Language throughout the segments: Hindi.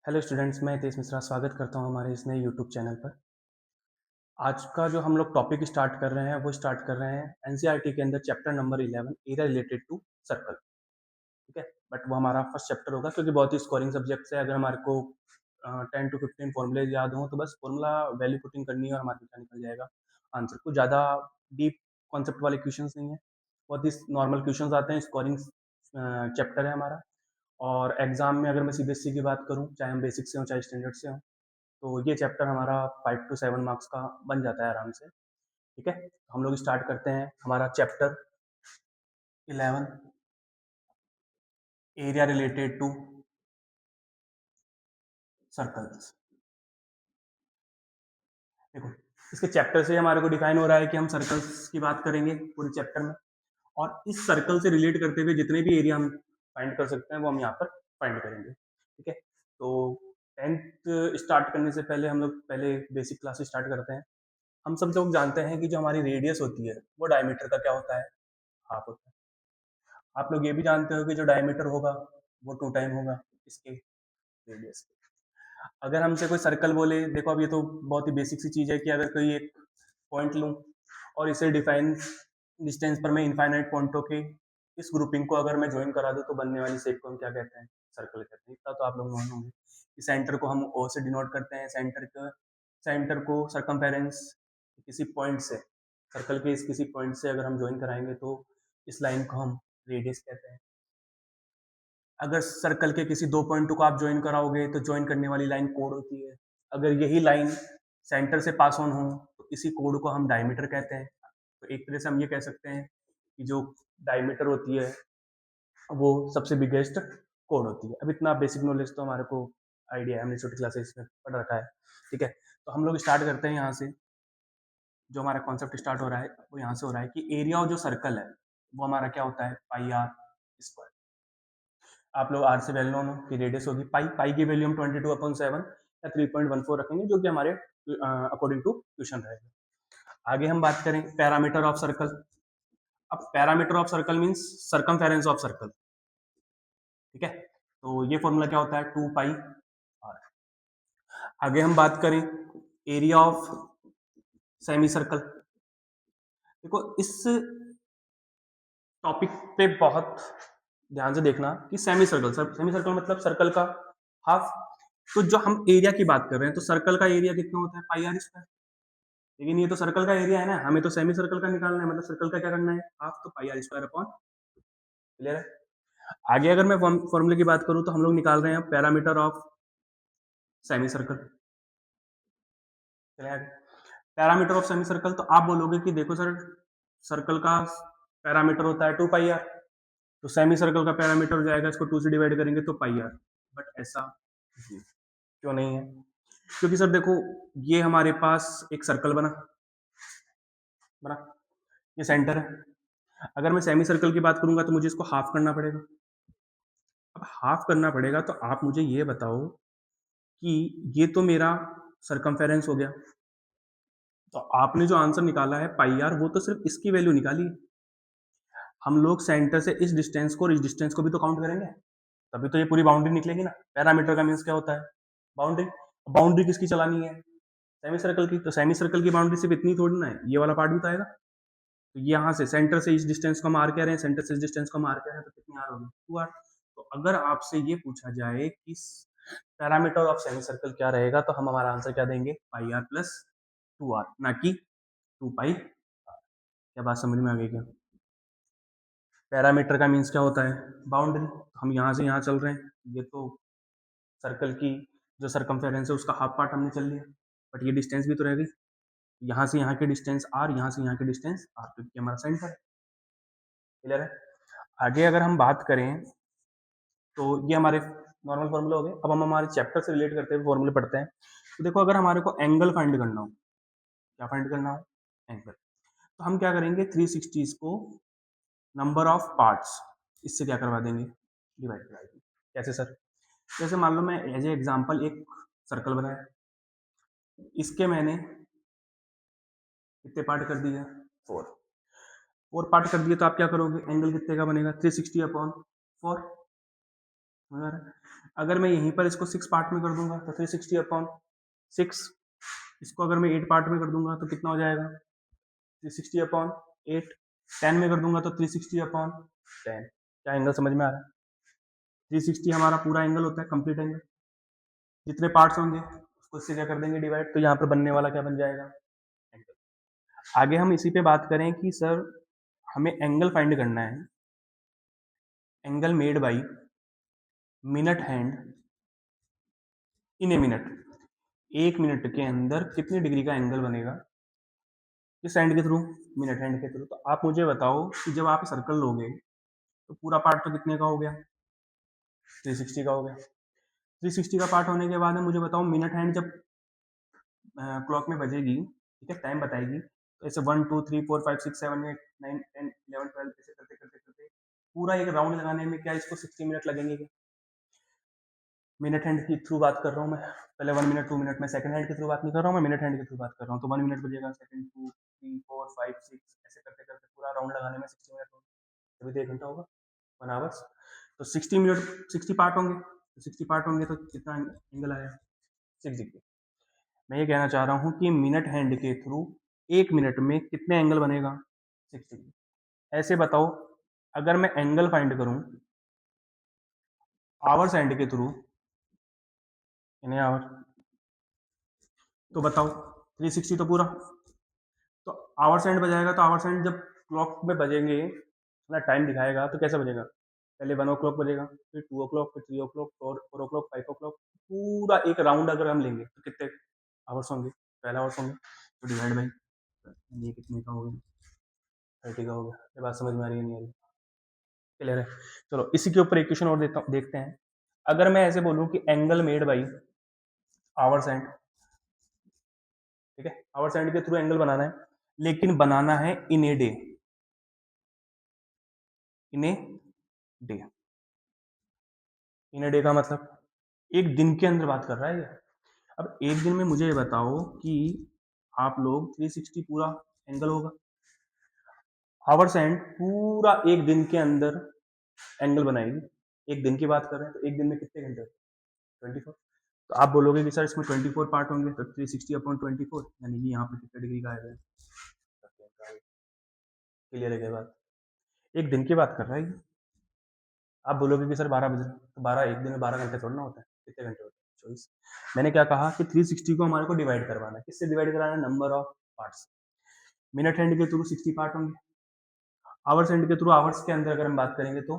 हेलो स्टूडेंट्स, मैं हितेश मिश्रा स्वागत करता हूं हमारे इस नए यूट्यूब चैनल पर। आज का जो हम लोग टॉपिक स्टार्ट कर रहे हैं वो स्टार्ट कर रहे हैं एनसीईआरटी के अंदर chapter number 11 area related to circle. ठीक है, बट वो हमारा फर्स्ट चैप्टर होगा क्योंकि बहुत ही स्कोरिंग सब्जेक्ट है। अगर हमारे को 10 to 15 फॉर्मूले याद हों तो बस फॉर्मूला वैल्यू पुटिंग करनी है और हमारे पास निकल जाएगा आंसर। कुछ ज़्यादा डीप कॉन्सेप्ट वाले क्वेश्चंस नहीं है, बहुत ही नॉर्मल क्वेश्चंस आते हैं। स्कोरिंग चैप्टर है हमारा। और एग्जाम में अगर मैं सीबीएसई की बात करूं, चाहे हम बेसिक से हो चाहे स्टैंडर्ड से हो, तो ये चैप्टर हमारा 5 to 7 मार्क्स का बन जाता है आराम से। ठीक है, तो हम लोग स्टार्ट करते हैं हमारा chapter 11 area related to circles. देखो, इसके चैप्टर से हमारे को डिफाइन हो रहा है कि हम सर्कल्स की बात करेंगे पूरे चैप्टर में, और इस सर्कल से रिलेट करते हुए जितने भी एरिया हम फाइंड कर सकते हैं वो हम यहाँ पर फाइंड करेंगे। ठीक है, तो 10th स्टार्ट करने से पहले हम लोग पहले बेसिक क्लास स्टार्ट करते हैं। हम सब लोग जानते हैं कि जो हमारी रेडियस होती है वो डायमीटर का क्या होता है, हाफ होता है। आप लोग ये भी जानते हो कि जो डायमीटर होगा वो 2 टाइम होगा इसके रेडियस। अगर हमसे कोई सर्कल बोले, देखो अब ये तो बहुत ही बेसिक सी चीज है कि अगर कोई एक पॉइंट लूं और इसे डिफाइन डिस्टेंस पर मैं इनफाइनाइट पॉइंटों के इस ग्रुपिंग को अगर मैं ज्वाइन करा दूं तो बनने वाली शेप को हम क्या कहते हैं, सर्कल कहते हैं। इतना तो आप लोग मान होंगे कि सेंटर को हम ओ से डिनोट करते हैं। सेंटर को सरकमफेरेंस किसी पॉइंट से, सर्कल के इस किसी पॉइंट से अगर हम ज्वाइन कराएंगे तो इस लाइन को हम रेडियस कहते हैं। अगर सर्कल के किसी दो पॉइंट को आप ज्वाइन कराओगे तो ज्वाइन करने वाली लाइन कोड होती है। अगर यही लाइन सेंटर से पास ऑन हो तो इसी कोड को हम डायमीटर कहते हैं। तो एक तरह से हम ये कह सकते हैं कि जो डायमीटर होती है वो सबसे बिगेस्ट कोड होती है। अब इतना बेसिक नॉलेज तो हमारे को आइडिया है, हमने छोटी क्लासेस में पढ़ रखा है। ठीक है, तो हम लोग स्टार्ट करते हैं यहाँ से। जो हमारा कॉन्सेप्ट स्टार्ट हो रहा है वो यहाँ से हो रहा है कि एरिया ऑफ जो सर्कल है वो हमारा क्या होता है, पाई आर स्क्वायर। आप लोग आर से वेल नोन हो कि रेडियस होगी पाई। पाई की वैल्यू हम 22/7 या 3.14 रखेंगे, जो कि हमारे अकॉर्डिंग टू क्वेश्चन रहेगा। आगे हम बात करें पैरामीटर ऑफ सर्कल। अब parameter of circle means circumference of circle. ठीक है, तो ये फॉर्मूला क्या होता है, 2 पाई आर। आगे हम बात करें एरिया ऑफ सेमी सर्कल। देखो, इस टॉपिक पे बहुत ध्यान से देखना कि सेमी सर्कल मतलब सर्कल का हाफ। तो जो हम एरिया की बात कर रहे हैं तो सर्कल का एरिया कितना होता है, पाई आर स्क्वायर। लेकिन ये तो सर्कल का एरिया है ना, हमें तो सेमी सर्कल का निकालना है, मतलब सर्कल का क्या करना है, हाफ। तो pi r square upon, clear है। आगे अगर मैं फॉर्मूले की बात करूं तो हम लोग निकाल रहे हैं parameter of semi circle. Parameter of semi circle, तो आप बोलोगे कि देखो सर, सर्कल का पैरामीटर होता है 2 पाई आर, तो सेमी सर्कल का पैरामीटर हो जाएगा, इसको 2 से डिवाइड करेंगे तो पाई आर। बट ऐसा क्यों नहीं है? क्योंकि सर देखो, ये हमारे पास एक सर्कल बना बना ये सेंटर है। अगर मैं सेमी सर्कल की बात करूंगा तो मुझे इसको हाफ करना पड़ेगा। अब हाफ करना पड़ेगा तो आप मुझे ये बताओ कि ये तो मेरा सरकमफेरेंस हो गया, तो आपने जो आंसर निकाला है पाई आर, वो तो सिर्फ इसकी वैल्यू निकाली है। हम लोग सेंटर से इस डिस्टेंस को और इस डिस्टेंस को भी तो काउंट करेंगे, तभी तो ये पूरी बाउंड्री निकलेगी ना। पैरामीटर का मीन्स क्या होता है, बाउंड्री। बाउंड्री किसकी चलानी है, सेमी सर्कल की। तो सेमी सर्कल की बाउंड्री सिर्फ इतनी थोड़ी ना है, ये वाला पार्ट भी तो आएगा। तो यहाँ से सेंटर से इस डिस्टेंस को हम आर कह रहे हैं, सेंटर से इस डिस्टेंस को हम आर कह रहे हैं, तो कितनी आर होगी, 2 आर। तो अगर आपसे ये पूछा जाए कि पैरामीटर ऑफ सेमी सर्कल क्या रहेगा, तो हम हमारा आंसर क्या देंगे, पाई आर प्लस 2 आर, ना कि 2 पाई। क्या बात समझ में आ गई क्या? पैरामीटर का मीन्स क्या होता है, बाउंड्री। हम यहाँ से यहाँ चल रहे हैं, ये तो सर्कल की जो सरकमफेरेंस है उसका हाफ पार्ट हमने चल लिया, बट ये डिस्टेंस भी तो रह गई। यहाँ से यहाँ की डिस्टेंस आर, यहाँ से यहाँ की डिस्टेंस आर, क्योंकि हमारा सेंटर है। क्लियर है। आगे अगर हम बात करें तो ये हमारे नॉर्मल फॉर्मूले हो गए। अब हम हमारे चैप्टर से रिलेट करते हुए फॉर्मूले पढ़ते हैं। तो देखो, अगर हमारे को एंगल फाइंड करना हो, क्या फाइंड करना हो, एंगल, तो हम क्या करेंगे, 360 को नंबर ऑफ पार्ट्स इससे क्या करवा देंगे, डिवाइड करवा देंगे। कैसे सर? जैसे मान लो मैं एज ए एग्जाम्पल एक सर्कल बनाया, इसके मैंने कितने पार्ट कर दिए, 4। 4 पार्ट कर दिए, तो आप क्या करोगे, एंगल कितने का बनेगा, 360 अपॉन 4। अगर मैं यहीं पर इसको 6 पार्ट में कर दूंगा तो 360 अपॉन 6, इसको अगर मैं 8 पार्ट में कर दूंगा तो कितना हो जाएगा 360 अपॉन 8, 10 में कर दूंगा तो 360 अपॉन 10। क्या एंगल समझ में आ रहा है? 360 हमारा पूरा एंगल होता है, कंप्लीट एंगल। जितने पार्ट्स होंगे उसको इससे क्या कर देंगे डिवाइड, तो यहाँ पर बनने वाला क्या बन जाएगा एंगल। आगे हम इसी पे बात करें कि सर हमें एंगल फाइंड करना है, angle made by minute hand in a minute, 1 minute के अंदर कितनी डिग्री का एंगल बनेगा किस हैंड के थ्रू, मिनट हैंड के थ्रू। तो आप मुझे बताओ कि जब आप सर्कल लोगे तो पूरा पार्ट तो कितने का हो गया 360 का हो गया। 360 का पार्ट होने के बाद में मुझे बताओ मिनट हैंड जब क्लॉक में बजेगी, ठीक है, टाइम बताएगी, तो ऐसे 1 2 3 4 5 6 7 8 9 10 11 12 ऐसे करते करते करते पूरा एक राउंड लगाने में क्या इसको 60 मिनट लगेंगे क्या? मिनट हैंड के थ्रू बात कर रहा हूँ मैं, पहले 1 मिनट 2 मिनट, मैं सेकंड हैंड के थ्रू बात नहीं कर रहा हूँ, मैं मिनट हैंड के थ्रू बात कर रहा हूँ। तो 1 मिनट बजेगा, सेकंड 2 3 4 5 6 ऐसे करते करते पूरा राउंड लगाने में 60 मिनट होगा, तभी तो 1 घंटा होगा, 1 आवर्स। तो 60 मिनट 60 पार्ट होंगे, तो 60 पार्ट होंगे तो कितना एंगल आया 6 डिग्री। मैं ये कहना चाह रहा हूँ कि मिनट हैंड के थ्रू 1 मिनट में कितने एंगल बनेगा 6 डिग्री। ऐसे बताओ अगर मैं एंगल फाइंड करूं आवर्स हैंड के थ्रू, इन्हें आवर, तो बताओ 360 तो पूरा, तो आवर्स एंड बजाएगा, तो आवर्स एंड जब क्लॉक में बजेंगे अपना टाइम दिखाएगा तो कैसे बजेगा, पहले 1 o'clock बजेगा, फिर 2 o'clock, फिर 3 o'clock, 4 o'clock, 5 o'clock, पूरा एक राउंड अगर हम लेंगे तो कितने आवर्स होंगे, पहला आवर्स होंगे, तो डिवाइड बाई ये कितने का हो गया 30 का हो गया। ये बात समझ में आ रही है नहीं आ रही, क्लियर है? चलो इसी के ऊपर एक क्वेश्चन और देखते हैं। अगर मैं ऐसे बोलूं कि angle made by hour's hand, ठीक है, आवर्स एंड के थ्रू एंगल बनाना है, लेकिन बनाना है in a day, in a day, in a day का मतलब एक दिन के अंदर बात कर रहा है ये। अब एक दिन में मुझे ये बताओ कि आप लोग 360 पूरा एंगल होगा, आवर्स एंड पूरा एक दिन के अंदर एंगल बनाएगी, एक दिन की बात कर रहे हैं तो एक दिन में कितने घंटे 24। तो आप बोलोगे कि सर इसमें 24 पार्ट होंगे, तो 360 अपॉन 24 यानी कि यहाँ पर कितने डिग्री का आएगा, क्लियर है क्या बात? एक दिन की बात कर रहा है ये। आप बोलोगे कि सर 12 बज रहे, तो 12 एक दिन में 12 घंटे थोड़ा ना होता है, कितने घंटे होते हैं 24। मैंने क्या कहा कि 360 को हमारे को डिवाइड करवाना है, किससे डिवाइड कराना है, number of parts. Minute hand के थ्रू 60 पार्ट होंगे, आवर्स हैंड के थ्रू आवर्स के अंदर अगर हम बात करेंगे तो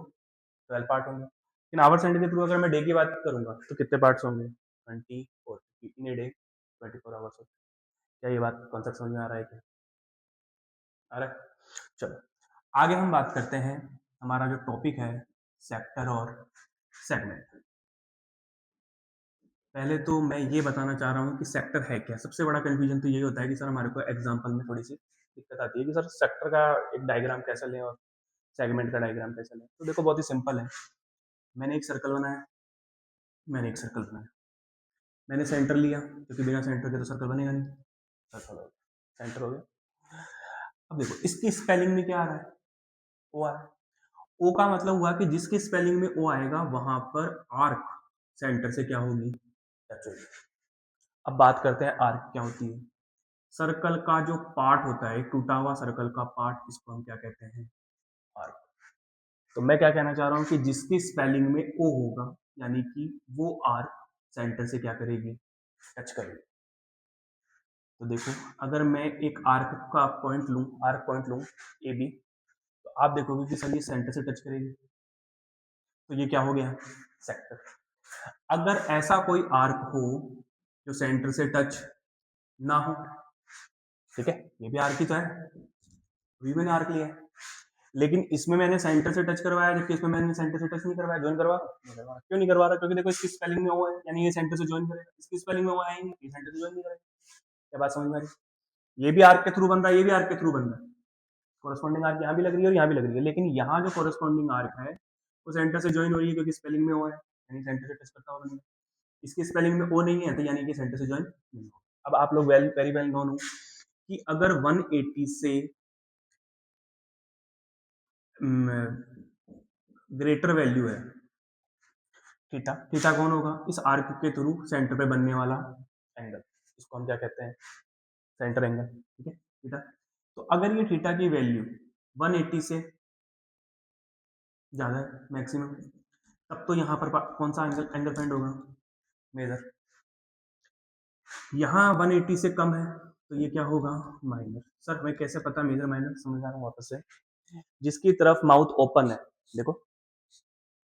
12 पार्ट होंगे, लेकिन आवर्स हैंड के थ्रू अगर मैं डे की बात करूंगा तो कितने पार्ट्स होंगे 24, इन ए डे 24 आवर्स होते हैं। क्या ये बात कॉन्सेप्ट समझ में आ रहा है क्या? आ रहा है? चलो आगे हम बात करते हैं, हमारा जो टॉपिक है सेक्टर और सेगमेंट। पहले तो मैं ये बताना चाह रहा हूँ कि सेक्टर है क्या। सबसे बड़ा कंफ्यूजन तो यही होता है कि सर हमारे को एग्जांपल में थोड़ी सी दिक्कत आती है कि सर सेक्टर का एक डायग्राम कैसे लें और सेगमेंट का डायग्राम कैसे लें। तो देखो बहुत ही सिंपल है, मैंने एक सर्कल बनाया, मैंने एक सर्कल बनाया, मैंने सेंटर लिया क्योंकि बिना सेंटर के तो सर्कल बनेगा नहीं, सर्कल हो गया, सेंटर हो गया। अब देखो इसकी स्पेलिंग में क्या आ रहा है, ओ आ रहा है। ओ का मतलब हुआ कि जिसके स्पेलिंग में ओ आएगा वहां पर आर्क सेंटर से क्या होगी टच होगी। अब बात करते हैं आर्क क्या होती है। सर्कल का जो पार्ट होता है, टूटा हुआ सर्कल का पार्ट, इसको हम क्या कहते हैं आर्क। तो मैं क्या कहना चाह रहा हूं कि जिसकी स्पेलिंग में ओ होगा यानी कि वो आर्क सेंटर से क्या करेगी टच करेगी। तो देखो अगर मैं एक आर्क का पॉइंट लूं, आर्क पॉइंट लूं ए बी, तो आप देखोगे कि सर ये सेंटर से टच करेगी, तो ये क्या हो गया सेक्टर। अगर ऐसा कोई आर्क हो जो सेंटर से टच ना हो, ठीक है, ये भी आर्क ही तो है, अभी मैंने आर्क लिया है, लेकिन इसमें मैंने सेंटर से टच करवाया जबकि इसमें मैंने सेंटर से टच नहीं करवाया, ज्वाइन करवा नहीं करवा, क्यों नहीं करवा रहा, क्योंकि देखो इसकी स्पेलिंग में ओ है यानी ये सेंटर से ज्वाइन करेगा, इसकी स्पेलिंग में ओ है ये सेंटर से ज्वाइन नहीं करेगा। क्या बात समझ में आ रही? ये भी आर्क के थ्रू बन रहा है, ये भी आर्क के थ्रू बन रहा है, कोरस्पॉन्डिंग आर्क यहाँ भी लग रही है और यहाँ भी लग रही है, लेकिन यहाँ जो कोरस्पॉन्डिंग आर्क है वो सेंटर से ज्वाइन हो रही है क्योंकि स्पेलिंग में ओ है यानी सेंटर से टच करता हुआ बनेगा। इसकी स्पेलिंग में ओ नहीं है तो यानी कि सेंटर से ज्वाइन नहीं हो। अब आप लोग वेरी वेल नोन हो कि अगर 180 से ग्रेटर वैल्यू है थीटा, थीटा कौन होगा, इस आर्क के थ्रू सेंटर पे बनने वाला एंगल, इसको हम क्या कहते हैं, सेंटर एंगल, ठीक है थीटा। तो अगर ये थीटा की वैल्यू 180 से ज्यादा है मैक्सिमम, तब तो यहाँ पर कौन सा एंगल एंगल फाइंड होगा, मेजर। यहाँ 180 से कम है तो ये क्या होगा, माइनर। सर मैं कैसे पता मेजर माइनर, समझ आ रहा हूँ वापस से। जिसकी तरफ माउथ ओपन है, देखो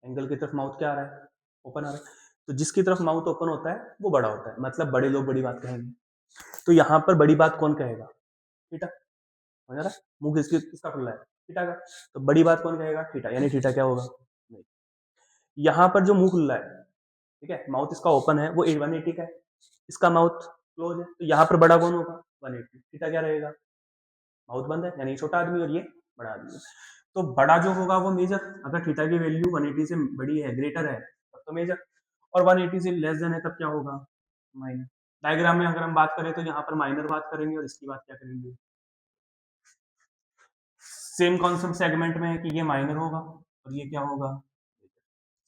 एंगल की तरफ माउथ क्या आ रहा है, ओपन आ रहा है, तो जिसकी तरफ माउथ ओपन होता है वो बड़ा होता है, मतलब बड़े लोग बड़ी बात कहेंगे। तो यहाँ पर बड़ी बात कौन कहेगा, थीटा, समझ आ रहा है, मुंह किसका खुला है, थीटा का। तो बड़ी बात कौन कहेगा, थीटा, यानी थीटा क्या होगा, नहीं। यहाँ पर जो मुंह खुला है, ठीक है, माउथ इसका ओपन है, वो 180 का है, इसका माउथ क्लोज है, तो यहाँ पर बड़ा कौन होगा, 180, थीटा क्या रहेगा, माउथ बंद है यानी छोटा आदमी और ये बड़ा आदमी। तो बड़ा जो होगा वो मेजर, अगर थीटा की वैल्यू 180 से बड़ी है, ग्रेटर है, तब तो मेजर, और 180 से लेस देन है तब क्या होगा, माइनर। डायग्राम में अगर हम बात करें तो यहाँ पर माइनर बात करेंगे और इसकी बात क्या करेंगे, सेम कॉन्सेप्ट सेगमेंट में है कि ये माइनर होगा और ये क्या होगा,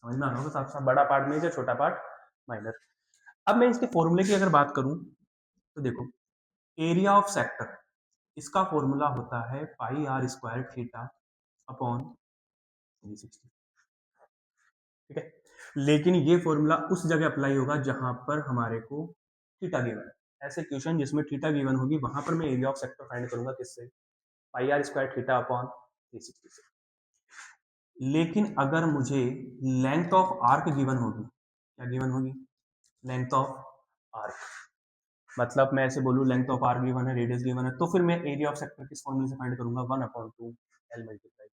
समझ में आ रहा होगा साफ साफ, बड़ा पार्ट मेजर, छोटा पार्ट माइनर। अब मैं इसके फॉर्मूले की अगर बात करूं तो देखो, एरिया ऑफ सेक्टर, इसका फॉर्मूला होता है pi r square theta upon 360, ठीक है। लेकिन ये फॉर्मूला उस जगह अप्लाई होगा जहां पर हमारे को थीटा गिवन है। ऐसे क्वेश्चन जिसमें थीटा गिवन होगी वहां पर मैं एरिया ऑफ सेक्टर फाइंड करूंगा, किससे, पाई आर स्क्वायर थीटा अपॉन 360 से। लेकिन अगर मुझे लेंथ ऑफ आर्क गिवन होगी, क्या गिवन होगी, लेंथ ऑफ आर्क, मतलब मैं ऐसे बोलूं लेंथ ऑफ आर्क गिवन है, रेडियस गिवन है, तो फिर मैं एरिया ऑफ सेक्टर किस फॉर्मूले से फाइंड करूंगा, 1/2 एल मल्टीप्लाई,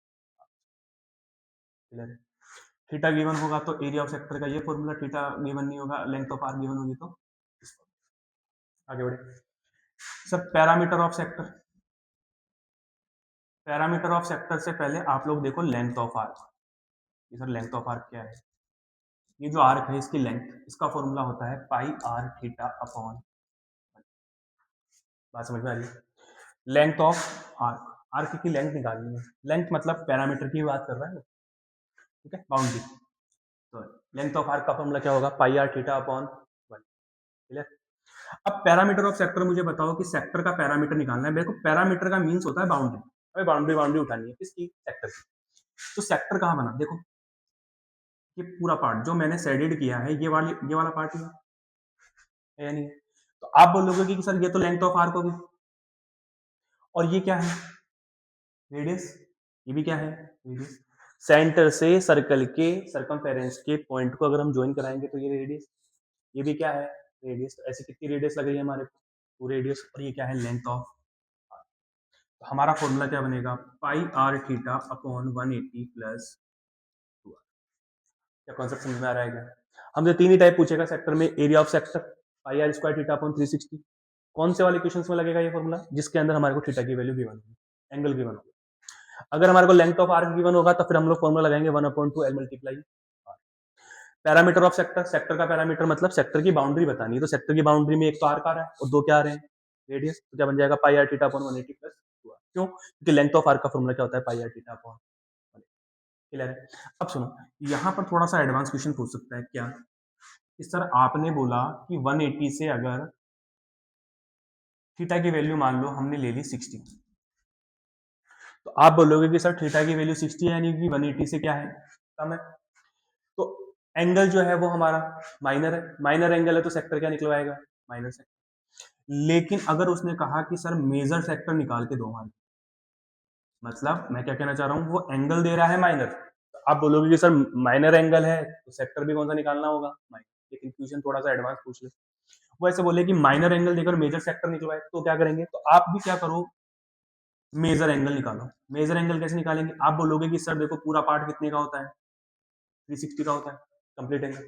क्लियर है। थीटा गिवन होगा तो एरिया ऑफ सेक्टर का ये फॉर्मूला, थीटा गिवन नहीं होगा, लेंथ ऑफ आर्क गिवन होगी तो आगे बढ़े। Sir parameter of sector, parameter of sector से पहले आप लोग देखो लेंथ ऑफ आर्क। ये सर लेंथ ऑफ आर्क क्या है, ये जो आर्क है इसकी लेंथ, इसका फॉर्मूला होता है पाई आर थीटा अपॉन, बात समझ में आ रही है, लेंथ ऑफ आर्क, आर्क की लेंथ निकालनी है, लेंथ मतलब पैरामीटर की बात कर रहा है, ठीक है, बाउंड्री। तो लेंथ ऑफ आर्क का फॉर्मूला क्या होगा, pi r theta upon 1, clear. अब पैरामीटर ऑफ सेक्टर, मुझे बताओ कि सेक्टर का पैरामीटर निकालना है मेरे को, पैरामीटर का मीन्स होता है बाउंड्री, हमें बाउंड्री बाउंड्री उठानी है किसकी, सेक्टर की। तो सेक्टर कहाँ बना, देखो ये पूरा पार्ट जो मैंने शेडेड किया है, ये वाला पार्ट ही है या नहीं है। तो आप बोलोगे कि सर ये तो लेंथ ऑफ आर्क होगी, और ये क्या है, रेडियस, ये भी क्या है, रेडियस। सेंटर से सर्कल के सर्कमफेरेंस के पॉइंट को अगर हम ज्वाइन कराएंगे तो ये रेडियस, ये भी क्या है, रेडियस। तो ऐसे कितनी रेडियस लग रही है हमारे को, टू रेडियस, और ये क्या है, लेंथ ऑफ। तो हमारा फॉर्मूला क्या बनेगा, pi r theta upon 180 plus 2 r. क्या कॉन्सेप्ट समझ में आ रहा है क्या, हमसे तीन ही टाइप पूछेगा सेक्टर में, area of sector pi r square theta upon 360, कौन से वाले क्वेश्चंस में लगेगा ये फॉर्मूला, जिसके अंदर हमारे को थीटा की वैल्यू गिवन होगी, एंगल गिवन होगा। अगर हमारे को लेंथ ऑफ आर्क गिवन होगा तो फिर हम लोग फॉर्मूला लगाएंगे 1/2 L multiply. Parameter of sector, sector का पैरामीटर मतलब सेक्टर की बाउंड्री बतानी है, तो सेक्टर की बाउंड्री में एक तो आर्क आ रहा है और दो क्या आ रहे हैं, रेडियस। तो क्या बन जाएगा, pi r theta upon 180 plus 2 r. क्यों, क्योंकि लेंथ ऑफ आर्क का फॉर्मूला क्या होता है, pi r theta upon 180, clear है। अब सुनो, यहाँ पर थोड़ा सा एडवांस क्वेश्चन पूछ सकता है, क्या कि सर आपने बोला कि 180 से अगर थीटा की वैल्यू मान लो हमने ले ली 60, तो आप बोलोगे कि सर थीटा की वैल्यू 60 है यानी कि 180 से क्या है, कम है। तो एंगल जो है वो हमारा माइनर है, माइनर एंगल है तो सेक्टर क्या निकलवाएगा, माइनर सेक्टर। लेकिन अगर उसने कहा कि सर मेजर सेक्टर निकाल के दो हमारे, मतलब मैं क्या कहना चाह रहा हूँ, वो एंगल दे रहा है माइनर, तो आप बोलोगे कि सर माइनर एंगल है तो सेक्टर भी कौन सा निकालना होगा, माइनर। लेकिन क्वेश्चन थोड़ा सा एडवांस पूछ ले, वो ऐसे बोले कि माइनर एंगल देकर मेजर सेक्टर निकलवाए, तो क्या करेंगे, तो आप भी क्या करो, मेजर एंगल निकालो। मेजर एंगल कैसे निकालेंगे, आप बोलोगे कि सर देखो पूरा पार्ट कितने का होता है, 360 का होता है कंप्लीट एंगल।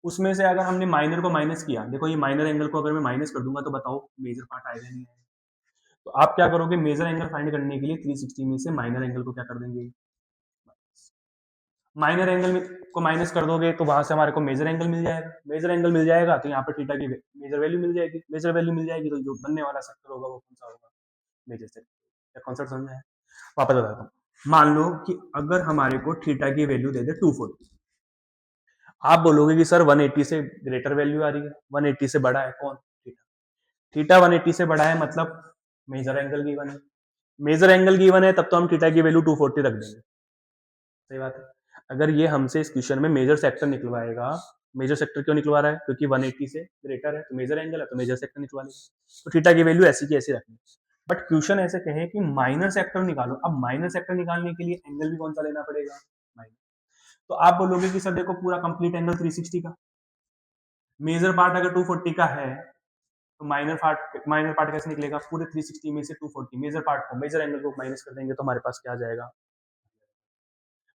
उसमें से अगर हमने माइनर को माइनस किया, देखो ये माइनर एंगल को अगर मैं माइनस कर दूंगा तो बताओ मेजर पार्ट आएगा नहीं आएगा। तो आप क्या करोगे, मेजर एंगल फाइंड करने के लिए 360 में से माइनर एंगल को क्या कर देंगे, माइनर एंगल को माइनस कर दोगे तो वहां से हमारे को मेजर एंगल मिल जाएगा, मेजर एंगल मिल जाएगा तो यहाँ पर थीटा की मेजर वैल्यू मिल जाएगी, मेजर वैल्यू मिल जाएगी तो जो बनने वाला सेक्टर होगा वो कौन सा होगा, मेजर सेक्टर। क्या कॉन्सेप्ट समझ में है, वापस बताता हूँ। मान लो कि अगर हमारे को थीटा की वैल्यू दे दे 240, आप बोलोगे कि सर 180 से ग्रेटर वैल्यू आ रही है, 180 से बड़ा है कौन? थीटा। थीटा 180 से बड़ा है मतलब मेजर एंगल गिवन है। मेजर एंगल गिवन है तब तो हम थीटा की वैल्यू 240 रख देंगे। सही बात है। अगर ये हमसे इस क्वेश्चन में मेजर सेक्टर निकलवाएगा, मेजर सेक्टर क्यों निकलवा रहा है? क्योंकि 180 से ग्रेटर है तो मेजर एंगल है तो मेजर सेक्टर निकलवा लेगा। तो थीटा की वैल्यू ऐसी की ऐसी रखनी। बट क्वेश्चन ऐसे कहे कि माइनर सेक्टर निकालो। अब माइनर सेक्टर निकालने के लिए एंगल भी कौन सा लेना पड़ेगा? माइनर। तो आप बोलोगे कि सर देखो पूरा कंप्लीट एंगल 360 का, मेजर पार्ट अगर 240 का है तो माइनर पार्ट कैसे निकलेगा? पूरे 360 में से 240 मेजर पार्ट को, मेजर एंगल को माइनस कर देंगे तो हमारे पास क्या आ जाएगा?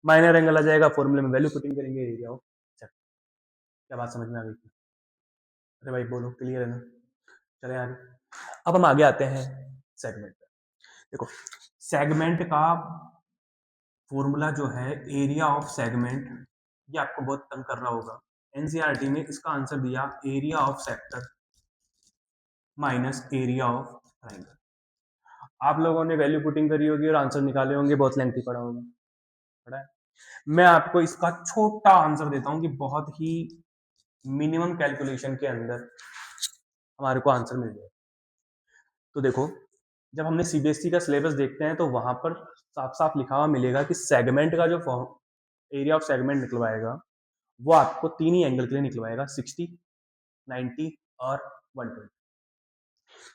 माइनर एंगल आ जाएगा। फॉर्मूले में वैल्यू पुटिंग करेंगे, एरिया ऑफ सेक्टर। क्या बात समझ में आ गई? अरे भाई बोलो, क्लियर है ना? चले आगे। अब हम आगे आते हैं सेगमेंट पे। देखो सेगमेंट का फॉर्मूला जो है एरिया ऑफ सेगमेंट, ये आपको बहुत तंग कर रहा होगा। एनसीईआरटी में इसका आंसर दिया area of sector minus area of triangle. आप लोगों ने वैल्यू पुटिंग करी होगी और आंसर निकाले होंगे, बहुत लेंथी पड़ा होगा। पड़ा है? मैं आपको इसका छोटा आंसर देता हूं कि बहुत ही मिनिमम कैलकुलेशन के अंदर हमारे को आंसर मिल जाए। तो देखो जब हमने सीबीएसई का सिलेबस देखते हैं तो वहां पर साफ साफ लिखा हुआ मिलेगा कि सेगमेंट का जो एरिया ऑफ सेगमेंट निकलवाएगा वो आपको तीन ही एंगल के लिए निकलवाएगा, 60, 90 और 120।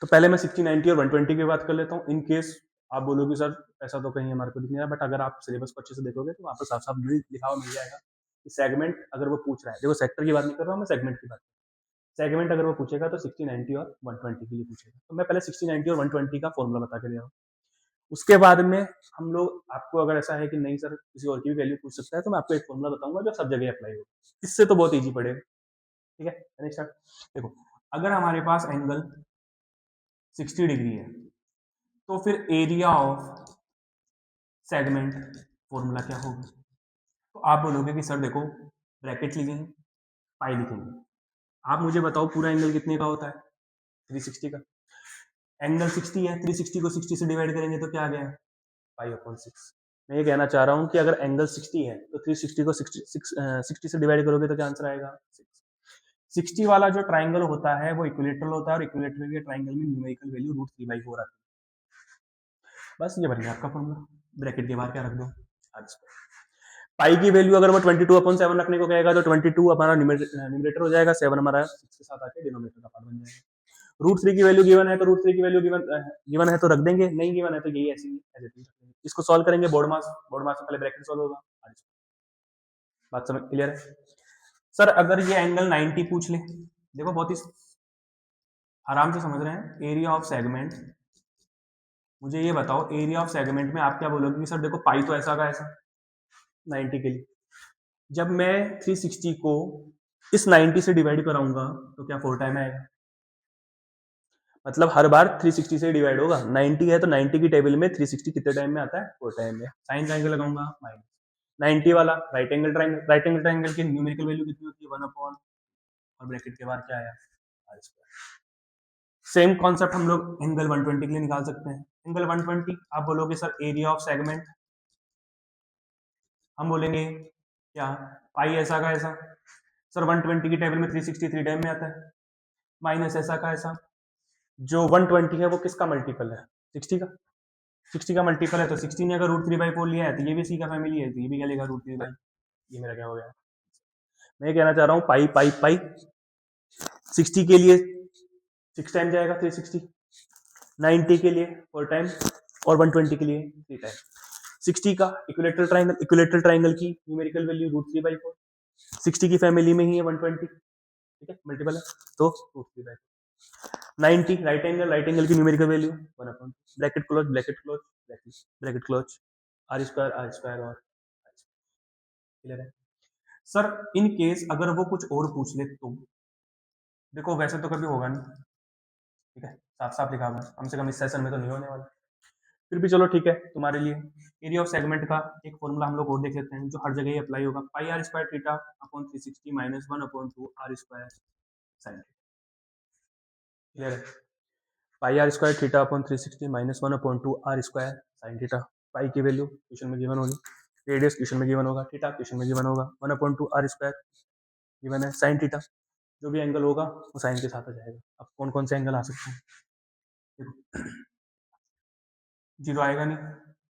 तो पहले मैं 60, 90 और 120 की बात कर लेता हूँ। इन केस आप बोलोगे सर ऐसा तो कहीं हमारे को दिख नहीं रहा, बट अगर आप सिलेबस को अच्छे से देखोगे तो वहाँ पर साफ साफ लिखा हुआ मिल जाएगा कि सेगमेंट अगर वो पूछ रहा है, देखो सेक्टर की बात नहीं कर रहा हूँ मैं, सेगमेंट की बात। सेगमेंट अगर वो पूछेगा तो 60, 90 और 120 के लिए पूछेगा। तो मैं पहले 60, 90 और 120 का फॉर्मूला बता के दे रहा हूँ। उसके बाद में हम लोग, आपको अगर ऐसा है कि नहीं सर किसी और की भी वैल्यू पूछ सकता है, तो मैं आपको एक फॉर्मूला बताऊंगा जो सब जगह अप्लाई होगा। इससे तो बहुत ईजी पड़ेगा। ठीक है, स्टार्ट। देखो अगर हमारे पास एंगल 60 डिग्री है तो फिर एरिया ऑफ सेगमेंट फॉर्मूला क्या होगा? तो आप बोलोगे कि सर देखो ब्रैकेट लिखेंगे, पाई लिखेंगे। आप मुझे बताओ पूरा एंगल कितने का होता है? 360 का। एंगल 60 है, 360 को 60 से डिवाइड करेंगे तो क्या आ गया? Pi upon 6। मैं ये कहना चाह रहा हूँ कि अगर एंगल 60 है तो 360 को 60 से डिवाइड करोगे तो क्या आंसर आएगा? 60 वाला जो ट्राइंगल होता है वो इक्विलेटरल होता है और इक्विलेटरल के ट्राइंगल में न्यूमेरिकल वैल्यू √3/4 आती है। बस ये बन गया आपका फॉर्मूला। ब्रैकेट के बाहर क्या रख दो? पाई की वैल्यू अगर वो 22/7 रखने को कहेगा तो 22 हमारा न्यूमरेटर हो जाएगा, 7 हमारा 6 के साथ आके डिनोमिनेटर का पार्ट बन जाएगा। √3 की वैल्यू गिवन है तो √3 की वैल्यू गिवन है तो रख देंगे, नहीं गिवन है तो यही ऐसी इसको सॉल्व करेंगे। बोर्ड मास से पहले ब्रैकेट सॉल्व होगा। बात समझ क्लियर है? सर अगर ये एंगल 90 पूछ ले, देखो बहुत ही आराम से समझ रहे हैं। एरिया ऑफ सेगमेंट, मुझे ये बताओ एरिया ऑफ सेगमेंट में आप क्या बोलोगे कि सर देखो पाई तो ऐसा का ऐसा 90 के लिए, जब मैं 360 को इस 90 से डिवाइड कराऊंगा तो क्या 4 टाइम आएगा? मतलब हर बार 360 से डिवाइड होगा। 90 है तो 90 की टेबल में 360 कितने टाइम में आता है? 4 टाइम में। साइन का एंगल लगाऊंगा माइनस 90 वाला right angle triangle, right angle triangle की न्यूमेरिकल वैल्यू कितनी होती है? 1 अपॉन, और ब्रैकेट के बाद क्या आया? Are square. सेम कॉन्सेप्ट हम लोग एंगल 120 के लिए निकाल सकते हैं। एंगल 120 आप बोलोगे सर एरिया ऑफ सेगमेंट, हम बोलेंगे क्या? पाई ऐसा का ऐसा। सर 120 की टेबल में 360 3 टाइम में आता है, माइनस ऐसा का ऐसा। जो 120 है वो किसका मल्टीपल है? 60 का। 60 का मल्टीपल है तो 60 ने अगर √3/4 लिया है तो ये भी सी का फैमिली है तो ये भी क्या लेगा? √3/, ये मेरा क्या हो गया? मैं कहना चाह रहा हूँ पाई पाई पाई 60 के लिए 6 टाइम जाएगा 360, 90 के लिए 4 टाइम और 120 के लिए 3 टाइम। 60 का इक्विलेटरल ट्राइंगल की न्यूमेरिकल वैल्यू √3/4, 60 की फैमिली में ही है 120, ठीक है, मल्टीपल है तो √3/4। 90 राइट एंगल की numerical value 1 upon, bracket close bracket close bracket close, r square और क्लियर है? सर इन केस अगर वो कुछ और पूछ ले तो, देखो वैसे तो कभी होगा नहीं, ठीक है, साफ साफ लिखा हुआ है, कम से कम इस सेशन में तो नहीं होने वाला। फिर भी चलो ठीक है तुम्हारे लिए। एरिया ऑफ सेगमेंट का एक फॉर्मूला हम लोग और देख लेते हैं जो हर जगह ही अप्लाई होगा। Pi r square theta upon 360 minus 1 upon 2 r square sine. Clear है? Pi r square theta upon 360 minus 1 upon 2 r square sine theta. Pi की वैल्यू क्वेश्चन में गिवन होगी, रेडियस क्वेश्चन में गिवन होगा, थीटा क्वेश्चन में गिवन होगा, 1 अपॉन 2 आर स्क्वायर गिवन है साइन थीटा, जो भी एंगल होगा वो साइन के साथ आ जाएगा। अब कौन कौन से एंगल आ सकते हैं, देखो जीरो आएगा नहीं।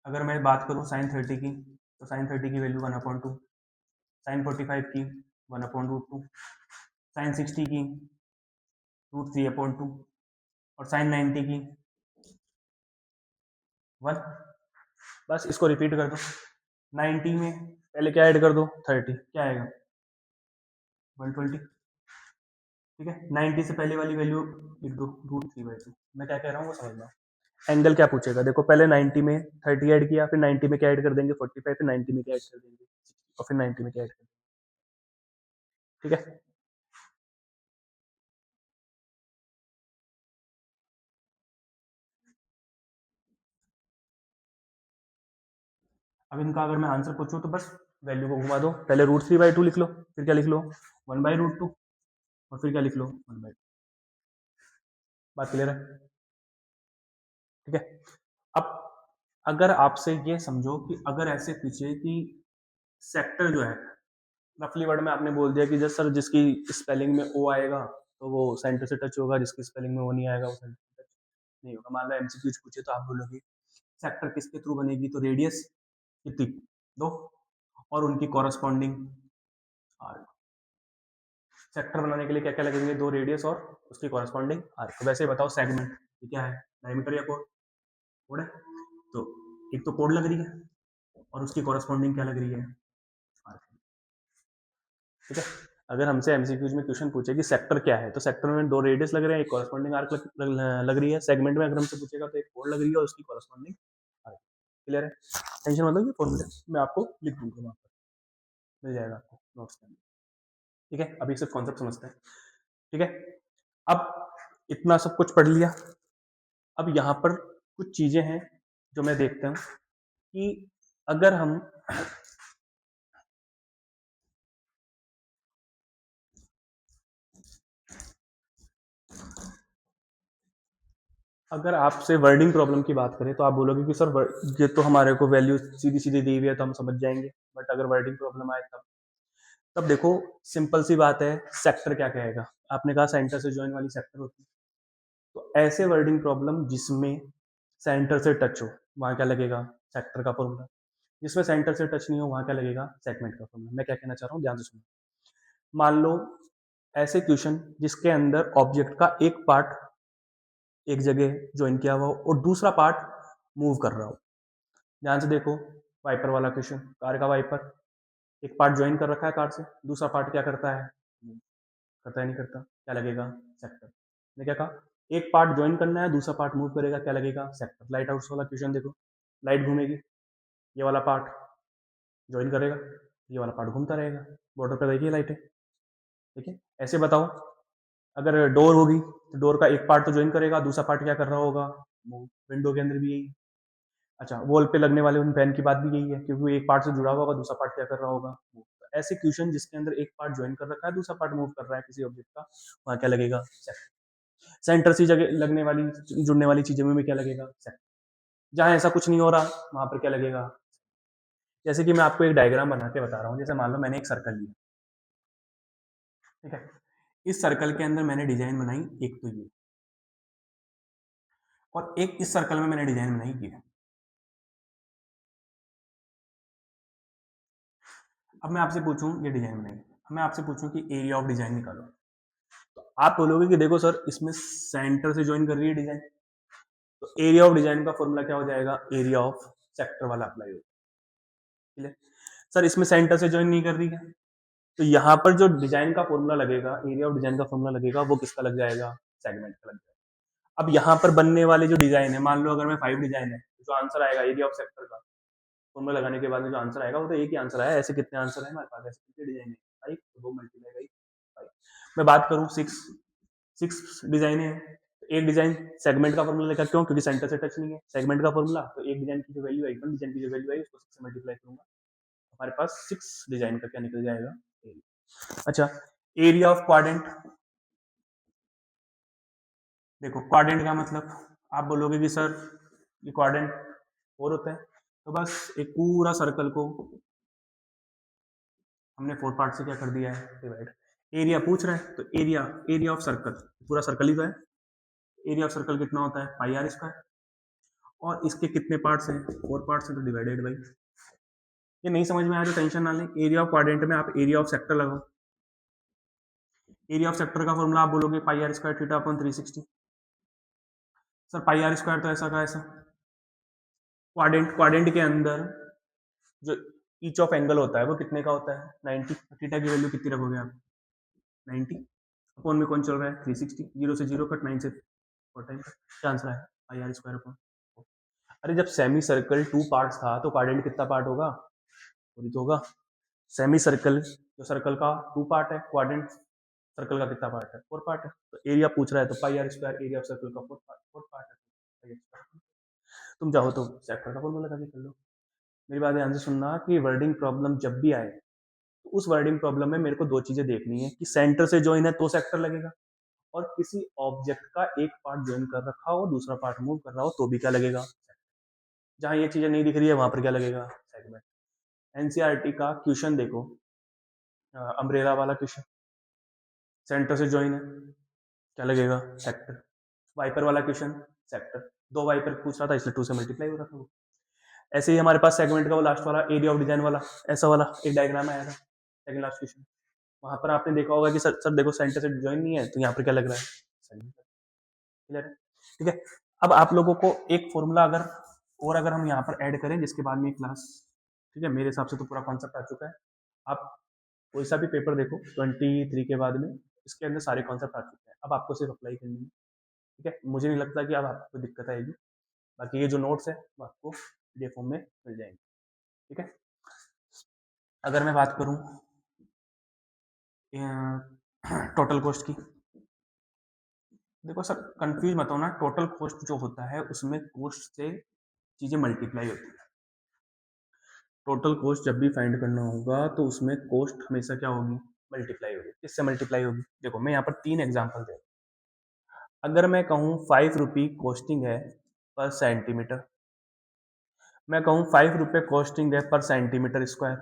अगर मैं बात करूँ साइन 30 की, तो साइन 30 की वैल्यू 1/2, साइन 45 की 1/√2, साइन 60 की √3/2 और साइन 90 की 1। बस इसको रिपीट कर दो। 90 में पहले क्या ऐड कर दो, 30, क्या आएगा 120। ठीक है, 90 से पहले वाली वैल्यू लिख दो √3/2। मैं क्या कह रहा हूँ वो समझना। एंगल क्या पूछेगा, देखो पहले 90 में 30 ऐड किया, फिर 90 में क्या ऐड कर देंगे 45, फिर 90 में क्या ऐड कर देंगे और फिर 90 में क्या ऐड कर देंगे। ठीक है, अब इनका अगर मैं आंसर पूछूं तो बस वैल्यू को घुमा दो, पहले √3/2 लिख लो, फिर क्या लिख लो 1/√2 और फिर क्या लिख लो 1/2। बात क्लियर है। ठीक है, अब अगर आपसे ये समझो कि अगर ऐसे पूछे कि सेक्टर जो है, रफली वर्ड में आपने बोल दिया कि जस्ट सर जिसकी स्पेलिंग में ओ आएगा तो वो सेंटर से टच होगा, जिसकी स्पेलिंग में ओ नहीं आएगा वो सेंटर से टच नहीं होगा। मान लो एमसीक्यू पूछे तो आप बोलोगे सेक्टर किसके थ्रू बनेगी, तो रेडियस कितनी, दो, और उनकी कॉरस्पॉन्डिंग आर्क। सेक्टर बनाने के लिए क्या क्या लगेंगे, दो रेडियस और उसकी कॉरस्पॉन्डिंग आर्क। वैसे बताओ सेगमेंट ये क्या है, डायमीटर या कोड, कोड है। तो एक तो कोड लग रही है और उसकी कॉरस्पॉन्डिंग क्या लग रही है, आर्क। ठीक है, अगर हमसे एमसीक्यूज में क्वेश्चन पूछे कि सेक्टर क्या है, तो सेक्टर में दो रेडियस लग रहे हैं, एक कॉरस्पॉन्डिंग आर्क लग रही है। सेगमेंट में अगर हमसे पूछेगा तो एक कोड लग रही है और उसकी कॉरस्पॉन्डिंग आर्क। क्लियर है, टेंशन मतलब ये फॉर्मूला मैं आपको लिख दूंगा, वहां पर मिल जाएगा आपको नोट्स के अंदर। ठीक है, अभी सिर्फ कॉन्सेप्ट समझते हैं। ठीक है, अब इतना सब कुछ पढ़ लिया। अब यहाँ पर कुछ चीजें हैं जो मैं देखता हूँ कि अगर हम अगर आपसे वर्डिंग प्रॉब्लम की बात करें तो आप बोलोगे कि सर ये तो हमारे को वैल्यू सीधी सीधी दी हुई है तो हम समझ जाएंगे, बट अगर वर्डिंग प्रॉब्लम आए तब देखो सिंपल सी बात है, सेक्टर क्या कहेगा, आपने कहा सेंटर से ज्वाइन वाली सेक्टर होती है, तो ऐसे वर्डिंग प्रॉब्लम जिसमें सेंटर से टच हो वहां क्या लगेगा, सेक्टर का फॉर्मूला। जिसमें सेंटर से टच नहीं हो वहां क्या लगेगा, सेगमेंट का फॉर्मूला। मैं क्या कहना चाह रहा हूँ ध्यान से सुनो। मान लो ऐसे क्वेश्चन जिसके अंदर ऑब्जेक्ट का एक पार्ट एक जगह ज्वाइन किया हुआ हो और दूसरा पार्ट मूव कर रहा हो। ध्यान से देखो, वाइपर वाला क्वेश्चन, कार का वाइपर एक पार्ट ज्वाइन कर रखा है कार से, दूसरा पार्ट क्या करता है, करता है नहीं करता, क्या लगेगा, सेक्टर। ने क्या कहा, एक पार्ट ज्वाइन करना है दूसरा पार्ट मूव करेगा, क्या लगेगा, सेक्टर। लाइट हाउस वाला क्वेश्चन देखो, लाइट घूमेगी, ये वाला पार्ट ज्वाइन करेगा, ये वाला पार्ट घूमता रहेगा, बॉर्डर पर रहेगी लाइटें। ठीक है, ऐसे बताओ अगर डोर होगी तो डोर का एक पार्ट तो ज्वाइन करेगा, दूसरा पार्ट क्या कर रहा होगा, विंडो के अंदर भी यही। अच्छा, वॉल पे लगने वाले उन फैन की बात भी यही है, क्योंकि एक पार्ट से जुड़ा हुआ होगा, दूसरा पार्ट क्या कर रहा होगा, ऐसे क्वेश्चन जिसके अंदर एक पार्ट ज्वाइन कर रखा है दूसरा पार्ट मूव कर रहा है किसी ऑब्जेक्ट का, वहां क्या लगेगा, सेंटर सी जगह लगने वाली जुड़ने वाली चीजों में भी क्या लगेगा, सेक्टर। जहां ऐसा कुछ नहीं हो रहा वहां पर क्या लगेगा। जैसे कि मैं आपको एक डायग्राम बना के बता रहा हूँ, जैसे मान लो मैंने एक सर्कल लिया, ठीक है, इस सर्कल के अंदर मैंने डिजाइन बनाई एक तो ये, और एक इस सर्कल में मैंने डिजाइन बनाई ये। अब मैं आपसे पूछूं ये डिजाइन बनाई, अब मैं आपसे पूछूं कि एरिया ऑफ डिजाइन निकालो, तो आप बोलोगे कि देखो सर इसमें सेंटर से ज्वाइन कर रही है डिजाइन, तो एरिया ऑफ डिजाइन का फॉर्मूला क्या हो जाएगा, एरिया ऑफ सेक्टर वाला अप्लाई होगा। सर इसमें सेंटर से ज्वाइन नहीं कर रही है, तो यहाँ पर जो डिजाइन का फॉर्मूला लगेगा, एरिया ऑफ डिजाइन का फॉर्मूला लगेगा, वो किसका लग जाएगा, सेगमेंट का लग जाएगा। अब यहाँ पर बनने वाले जो डिजाइन है, मान लो अगर मैं 5 डिजाइन है, जो आंसर आएगा एरिया ऑफ सेक्टर का फॉर्मूला लगाने के बाद में जो आंसर आएगा वो तो एक ही आंसर आया, ऐसे कितने आंसर है हमारे पास, ऐसे कितने डिजाइन है, 5, तो 2 मल्टीप्लाई बाई 5। मैं बात करूँ 6 डिजाइन है, एक डिजाइन सेगमेंट का फॉर्मूला लेकर, क्यों, क्योंकि सेंटर से टच नहीं है, सेगमेंट का फॉर्मूला, तो एक डिजाइन की जो वैल्यू आई, डिजाइन की जो वैल्यू आई उसको 6 से मल्टीप्लाई करूंगा, हमारे पास 6 डिजाइन का क्या निकल जाएगा। अच्छा, एरिया ऑफ क्वाड्रेंट, देखो क्वाड्रेंट का मतलब आप बोलोगे कि सर ये क्वाड्रेंट और होता है, तो बस एक पूरा सर्कल को हमने 4 पार्ट से क्या कर दिया है, डिवाइड। एरिया पूछ रहा है तो एरिया ऑफ सर्कल, पूरा सर्कल ही तो है, एरिया ऑफ सर्कल कितना होता है पाई आर स्क्वायर, और इसके कितने पार्ट्स हैं 4 पार्ट्स हैं तो डिवाइडेड बाई, ये नहीं समझ में आया तो टेंशन ना लें, एरिया ऑफ क्वाड्रेंट में आप एरिया ऑफ सेक्टर लगाओ, एरिया ऑफ सेक्टर का फॉर्मूला आप बोलोगे pi r square theta upon 360, sir pi r square तो ऐसा का ऐसा, क्वाड्रेंट के अंदर जो ईच ऑफ एंगल होता है वो कितने का होता है 90, थीटा की वैल्यू कितनी रखोगे आप 90, अपॉन में कौन चल रहा है 360, 0 से 0 कट 9 से 4 टाइम, क्या आंसर है पाई आर स्क्वायर अपॉन, अरे जब सेमी सर्कल 2 पार्ट्स था तो क्वाड्रेंट कितना पार्ट होगा, वही तो होगा, सेमी सर्कल जो सर्कल का 2 पार्ट है, क्वाड्रेंट सर्कल का कितना पार्ट है 4 पार्ट है, तो एरिया पूछ रहा है तो pi r square area of circle का 4 पार्ट है, तुम चाहो तो सेक्टर का फॉर्मूला लगा के कर लो। मेरी बात ध्यान से सुनना कि वर्डिंग प्रॉब्लम जब भी आए तो उस वर्डिंग प्रॉब्लम में मेरे को 2 चीजें देखनी है कि सेंटर से ज्वाइन है तो सेक्टर लगेगा, और किसी ऑब्जेक्ट का एक पार्ट ज्वाइन कर रखा हो दूसरा पार्ट मूव कर रहा हो तो भी क्या लगेगा, जहां ये चीजें नहीं दिख रही है वहां पर क्या लगेगा सेगमेंट। एनसीईआरटी का क्वेश्चन देखो, अम्ब्रेला वाला क्वेश्चन, सेंटर से ज्वाइन है क्या लगेगा सेक्टर, वाइपर वाला क्वेश्चन सेक्टर, 2 वाइपर पूछ रहा था इसलिए 2 से मल्टीप्लाई हो रहा था वो, ऐसे ही हमारे पास सेगमेंट का वो लास्ट वाला एरिया ऑफ डिजाइन वाला ऐसा वाला एक डायग्राम आया था सेकंड लास्ट क्वेश्चन, वहां पर आपने देखा होगा कि सर देखो सेंटर से ज्वाइन नहीं है तो यहाँ पर क्या लग रहा है, क्लियर है, ठीक है। अब आप लोगों को एक फॉर्मूला अगर हम यहाँ पर ऐड करें जिसके बाद में क्लास, ठीक है, मेरे हिसाब से तो पूरा कॉन्सेप्ट आ चुका है, आप कोई सा भी पेपर देखो 23 के बाद में इसके अंदर सारे कॉन्सेप्ट आ चुके हैं, अब आपको सिर्फ अप्लाई करनी है, ठीक है, मुझे नहीं लगता कि अब आपको कोई दिक्कत आएगी, बाकी ये जो नोट्स है वो आपको पीडीएफ फॉर्म में मिल जाएंगे, ठीक है। अगर मैं बात करूं टोटल कॉस्ट की, देखो सर कंफ्यूज मत होना, टोटल कॉस्ट जो होता है उसमें कॉस्ट से चीजें मल्टीप्लाई होती है, टोटल कॉस्ट जब भी फाइंड करना होगा तो उसमें कॉस्ट हमेशा क्या होगी मल्टीप्लाई होगी, किससे मल्टीप्लाई होगी, देखो मैं यहाँ पर 3 एग्जाम्पल दे, अगर मैं कहूँ 5 रुपी कॉस्टिंग है पर सेंटीमीटर, मैं कहूँ 5 रुपये कॉस्टिंग है पर सेंटीमीटर स्क्वायर,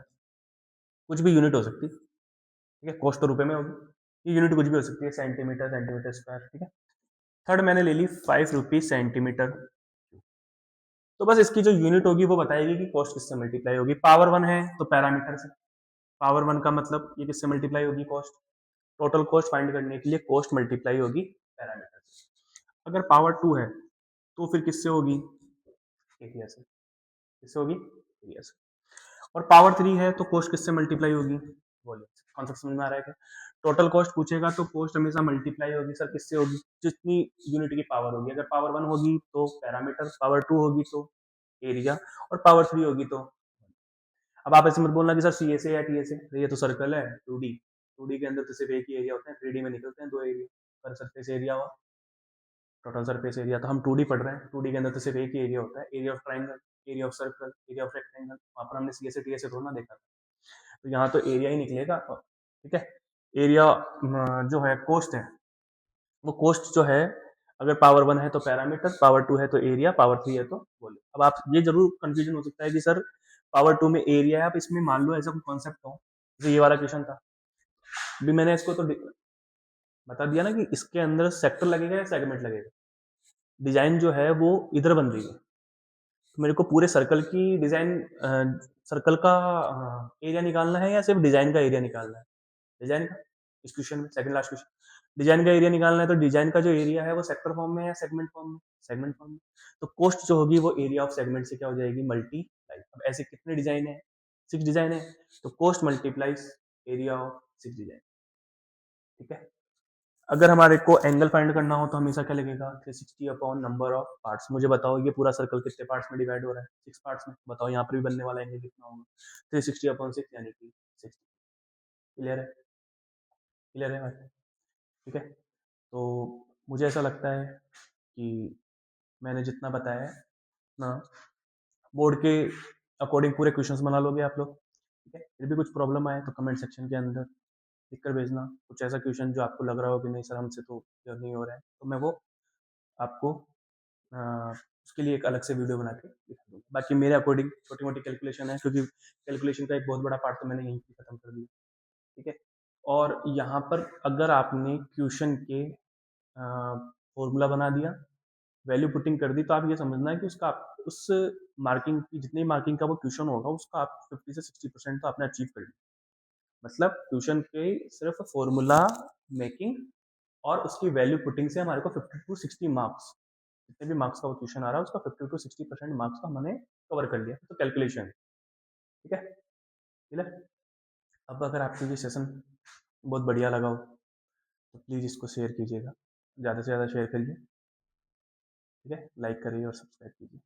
कुछ भी यूनिट हो सकती है, ठीक है, कॉस्ट तो रुपए में होगी, ये यूनिट कुछ भी हो सकती है सेंटीमीटर सेंटीमीटर स्क्वायर, ठीक है। थर्ड मैंने ले ली 5 रुपी सेंटीमीटर, तो बस इसकी जो यूनिट होगी वो बताएगी कि कॉस्ट किससे मल्टीप्लाई होगी, पावर 1 है तो पैरामीटर से, पावर 1 का मतलब ये किससे मल्टीप्लाई होगी कॉस्ट, टोटल कॉस्ट फाइंड करने के लिए कॉस्ट मल्टीप्लाई होगी पैरामीटर से, अगर पावर 2 है तो फिर किससे होगी एरिया से, किससे होगी एरिया से, और पावर 3 है तो कॉस्ट किससे मल्टीप्लाई होगी वॉल्यूम से, कॉन्सेप्ट समझ में आ रहा है क्या, टोटल कॉस्ट पूछेगा तो कॉस्ट हमेशा मल्टीप्लाई होगी सर किससे होगी, जितनी यूनिट की पावर होगी, अगर पावर 1 होगी तो पैरामीटर, पावर 2 होगी तो एरिया, और पावर 3 होगी तो, अब आप ऐसे मत बोलना कि सर सी एस ए या टी एस ए, ये तो सर्कल है 2D के अंदर तो सिर्फ एक ही एरिया होता है, 3D में निकलते हैं 2 एरिया, पर सरफेस एरिया और टोटल सरफेस एरिया, तो हम 2D पढ़ रहे हैं, 2D के अंदर तो सिर्फ एक ही एरिया होता है, area of triangle, area of circle, area of rectangle, वहां पर हमने C S A T S A थोड़ा ना देखा, तो यहाँ तो एरिया ही निकलेगा, ठीक है। एरिया जो है कोस्ट है, वो कोस्ट जो है अगर पावर 1 है तो पैरामीटर, पावर 2 है तो एरिया, पावर 3 है तो वॉल्यूम, अब आप ये जरूर कंफ्यूजन हो सकता है कि सर पावर 2 में एरिया है, आप इसमें मान लो ऐसा कोई कॉन्सेप्ट हो, जैसे ये वाला क्वेश्चन था, अभी मैंने इसको तो बता दिया ना कि इसके अंदर सेक्टर लगेगा या सेगमेंट लगेगा, डिजाइन जो है वो इधर बन रही है, तो मेरे को पूरे सर्कल की डिजाइन, सर्कल का एरिया निकालना है या सिर्फ डिजाइन का एरिया निकालना है, डिजाइन का, इस क्वेश्चन में सेकंड लास्ट क्वेश्चन, डिजाइन का एरिया निकालना है तो डिजाइन का जो एरिया है वो सेक्टर फॉर्म में है सेगमेंट फॉर्म में, सेगमेंट फॉर्म में, तो कॉस्ट जो होगी वो एरिया ऑफ सेगमेंट से क्या हो जाएगी मल्टीप्लाई, अब ऐसे कितने डिजाइन है 6 डिजाइन है, तो cost multiplies area of 6 design, ठीक है। अगर हमारे को एंगल फाइंड करना हो तो हमेशा क्या लगेगा 360 अपॉन नंबर ऑफ पार्ट्स, मुझे बताओ ये पूरा सर्कल कितने पार्ट्स में डिवाइड हो रहा है 6 पार्ट्स में, बताओ यहाँ पर भी बनने वाला एंगल कितना होगा 360 अपॉन 6 यानी कि 60, क्लियर है, क्लियर है भाई, ठीक है। तो मुझे ऐसा लगता है कि मैंने जितना बताया है ना, बोर्ड के अकॉर्डिंग पूरे क्वेश्चंस बना लोगे आप लोग, ठीक है, फिर भी कुछ प्रॉब्लम आए तो कमेंट सेक्शन के अंदर लिख कर भेजना, कुछ ऐसा क्वेश्चन जो आपको लग रहा हो कि नहीं सर हमसे तो क्लियर नहीं हो रहा है, तो मैं वो आपको उसके लिए एक अलग से वीडियो बना के दिखा दूंगा, बाकी मेरे अकॉर्डिंग छोटी मोटी कैलकुलेशन है, क्योंकि कैलकुलेशन का एक बहुत बड़ा पार्ट तो मैंने यहीं पे खत्म कर दिया, ठीक है। और यहाँ पर अगर आपने क्वेश्चन के फॉर्मूला बना दिया, वैल्यू पुटिंग कर दी, तो आप ये समझना है कि उसका उस मार्किंग की जितनी मार्किंग का वो क्वेश्चन होगा उसका आप 50 से 60% तो आपने अचीव कर लिया। मतलब क्वेश्चन के सिर्फ फॉर्मूला मेकिंग और उसकी वैल्यू पुटिंग से हमारे को 50 टू 60 मार्क्स, जितने भी मार्क्स का वो क्वेश्चन आ रहा है उसका 50 टू 60% मार्क्स का हमने कवर कर लिया। तो कैलकुलेशन, ठीक है, क्लियर। अब अगर आपको ये सेशन बहुत बढ़िया लगा हो तो प्लीज़ इसको शेयर कीजिएगा, ज़्यादा से ज़्यादा शेयर करिए, ठीक है, लाइक करिए और सब्सक्राइब कीजिए।